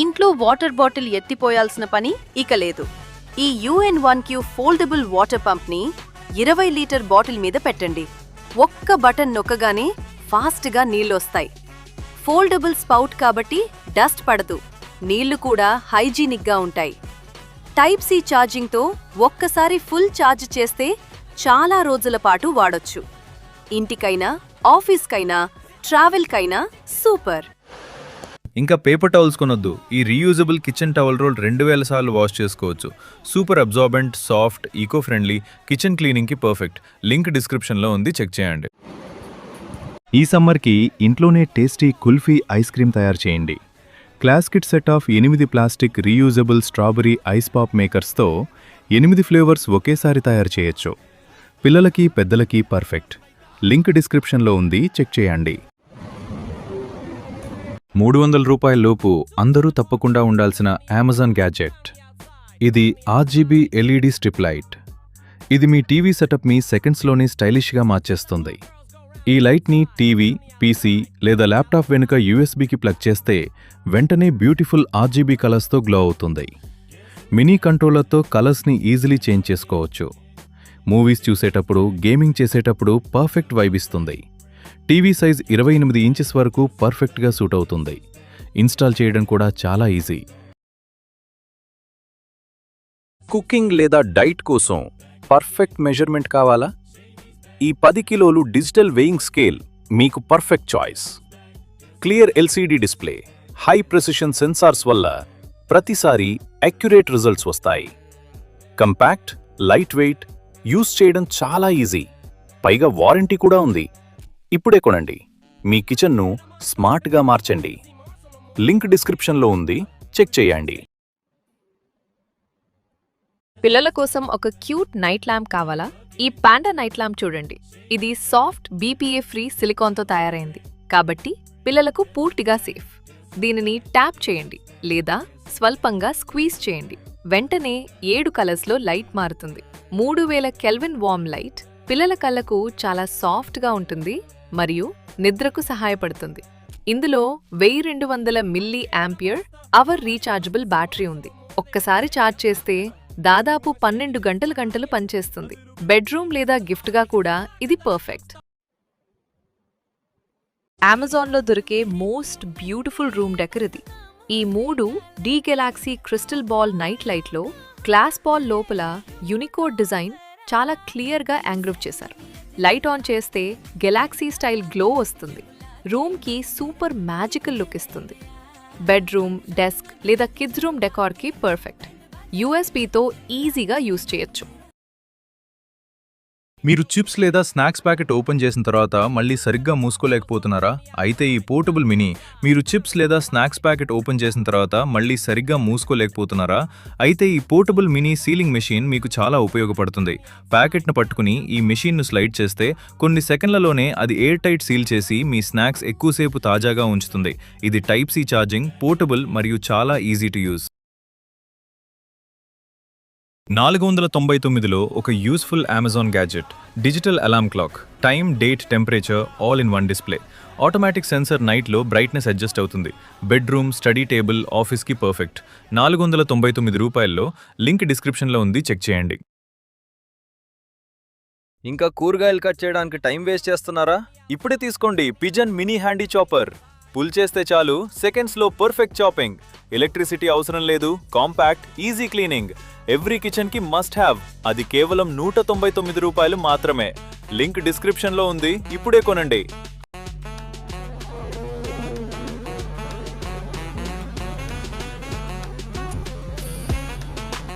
ఇంట్లో water bottle ఎత్తిపోయాల్సిన పని ఇక లేదు. ఈ UN1Q ఫోల్డబుల్ వాటర్ పంప్ని 20 లీటర్ బాటిల్ మీద పెట్టండి. ఒక్క బటన్ నొక్కగానే ఫాస్ట్గా నీళ్లొస్తాయి. ఫోల్డబుల్ స్పౌట్ కాబట్టి డస్ట్ పడదు, నీళ్లు కూడా హైజీనిక్గా ఉంటాయి. టైప్ సి ఛార్జింగ్తో ఒక్కసారి ఫుల్ ఛార్జ్ చేస్తే చాలా రోజుల పాటు వాడొచ్చు. ఇంటికైనా, ఆఫీస్కైనా, ట్రావెల్కైనా సూపర్. ఇంకా పేపర్ టవల్స్ కొనొద్దు. ఈ రీయూజబుల్ కిచెన్ టవల్ రోల్ 2000 సార్లు వాష్ చేసుకోవచ్చు. Super absorbent, soft, eco friendly, kitchen క్లీనింగ్కి పర్ఫెక్ట్. లింక్ డిస్క్రిప్షన్లో ఉంది, చెక్ చేయండి. ఈ సమ్మర్కి ఇంట్లోనే టేస్టీ కుల్ఫీ ఐస్ క్రీమ్ తయారు చేయండి. Class kit set of 8 plastic reusable strawberry ice pop మేకర్స్తో 8 ఫ్లేవర్స్ ఒకేసారి తయారు చేయొచ్చు. పిల్లలకి, పెద్దలకి పర్ఫెక్ట్. లింక్ డిస్క్రిప్షన్లో ఉంది, చెక్ చేయండి. 300 రూపాయల లోపు అందరూ తప్పకుండా ఉండాల్సిన అమెజాన్ గ్యాడ్జెట్. ఇది RGB LED స్ట్రిప్ లైట్. ఇది మీ టీవీ సెటప్ని సెకండ్స్లోనే స్టైలిష్గా మార్చేస్తుంది. ఈ లైట్ని టీవీ, పీసీ లేదా ల్యాప్టాప్ వెనుక USBకి ప్లగ్ చేస్తే వెంటనే బ్యూటిఫుల్ RGB కలర్స్తో గ్లో అవుతుంది. మినీ కంట్రోలర్తో కలర్స్ని ఈజీలీ చేంజ్ చేసుకోవచ్చు. మూవీస్ చూసేటప్పుడు, గేమింగ్ చేసేటప్పుడు పర్ఫెక్ట్ వైబ్ ఇస్తుంది. టీవీ సైజ్ 28 ఇంచెస్ వరకు పర్ఫెక్ట్గా సూట్ అవుతుంది. ఇన్స్టాల్ చేయడం కూడా చాలా ఈజీ. కుకింగ్ లేదా డైట్ కోసం పర్ఫెక్ట్ మెజర్మెంట్ కావాలా? ఈ 10 కిలోలు డిజిటల్ వెయింగ్ స్కేల్ మీకు perfect choice. Clear LCD display, high precision sensors వల్ల ప్రతిసారి అక్యురేట్ రిజల్ట్స్ వస్తాయి. కంపాక్ట్, లైట్ వెయిట్, యూస్ చేయడం చాలా ఈజీ. పైగా వారంటీ కూడా ఉంది. ఇప్పుడే కొనండి. మీ కిచెన్ను స్మార్ట్గా మార్చండి. లింక్ డిస్క్రిప్షన్లో ఉంది, చెక్ చేయండి. పిల్లల కోసం ఒక క్యూట్ నైట్ ల్యాంప్ కావాలా? ఈ పాండా నైట్ ల్యాంప్ చూడండి. ఇది సాఫ్ట్, BPA ఫ్రీ సిలికాన్తో తయారైంది కాబట్టి పిల్లలకు పూర్తిగా సేఫ్. దీనిని ట్యాప్ చేయండి లేదా స్వల్పంగా స్క్వీజ్ చేయండి. వెంటనే 7 కలర్స్లో లైట్ మారుతుంది. 3000 కెల్విన్ వార్మ్ లైట్ పిల్లల కళ్ళకు చాలా సాఫ్ట్గా ఉంటుంది మరియు నిద్రకు సహాయపడుతుంది. ఇందులో 1200 milli ampere hour rechargeable battery ఉంది. ఒక్కసారి ఛార్జ్ చేస్తే దాదాపు 12 గంటలు పనిచేస్తుంది. బెడ్రూమ్ లేదా గిఫ్ట్గా కూడా ఇది పర్ఫెక్ట్. అమెజాన్లో దొరికే మోస్ట్ బ్యూటిఫుల్ రూమ్ డెకర్ ఇది. ఈ 3 D Galaxy crystal ball night లైట్లో గ్లాస్ బాల్ లోపల యూనికోడ్ డిజైన్ చాలా క్లియర్గా యాంగ్రూవ్ చేశారు. లైట్ ఆన్ చేస్తే గెలాక్సీ స్టైల్ గ్లో వస్తుంది. రూమ్కి సూపర్ మ్యాజికల్ లుక్ ఇస్తుంది. బెడ్రూమ్, డెస్క్ లేదా కిడ్స్ రూమ్ డెకార్కి పర్ఫెక్ట్. USBతో ఈజీగా యూజ్ చేయొచ్చు. మీరు చిప్స్ లేదా స్నాక్స్ ప్యాకెట్ ఓపెన్ చేసిన తర్వాత మళ్ళీ సరిగ్గా మూసుకోలేకపోతున్నారా? అయితే ఈ పోర్టబుల్ మినీ మీరు చిప్స్ లేదా స్నాక్స్ ప్యాకెట్ ఓపెన్ చేసిన తర్వాత మళ్ళీ సరిగ్గా మూసుకోలేకపోతున్నారా? అయితే ఈ పోర్టబుల్ మినీ సీలింగ్ మెషిన్ మీకు చాలా ఉపయోగపడుతుంది. ప్యాకెట్ను పట్టుకుని ఈ మెషిన్ను స్లైడ్ చేస్తే కొన్ని సెకండ్లలోనే అది ఎయిర్ టైట్ సీల్ చేసి మీ స్నాక్స్ ఎక్కువసేపు తాజాగా ఉంచుతుంది. ఇది టైప్ సి ఛార్జింగ్, పోర్టబుల్ మరియు చాలా ఈజీ టు యూజ్. 499లో ఒక useful Amazon gadget. Digital alarm clock, time, date, temperature all in one display. Automatic sensor నైట్లో బ్రైట్నెస్ అడ్జస్ట్ అవుతుంది. బెడ్రూమ్, స్టడీ టేబుల్, ఆఫీస్కి పర్ఫెక్ట్. 499 రూపాయల్లో. లింక్ డిస్క్రిప్షన్లో ఉంది, చెక్ చేయండి. ఇంకా కూరగాయలు కట్ చేయడానికి టైం వేస్ట్ చేస్తున్నారా? ఇప్పుడే తీసుకోండి pigeon mini handy chopper. Pull చేస్తే చాలు, సెకండ్స్లో పర్ఫెక్ట్ చాపింగ్. ఎలక్ట్రిసిటీ అవసరం లేదు, కాంపాక్ట్, ఈజీ క్లీనింగ్. ఎవ్రీ కిచెన్కి మస్ట్ హ్యావ్. అది కేవలం 199 రూపాయలు మాత్రమే. లింక్ డిస్క్రిప్షన్లో ఉంది, ఇప్పుడే కొనండి.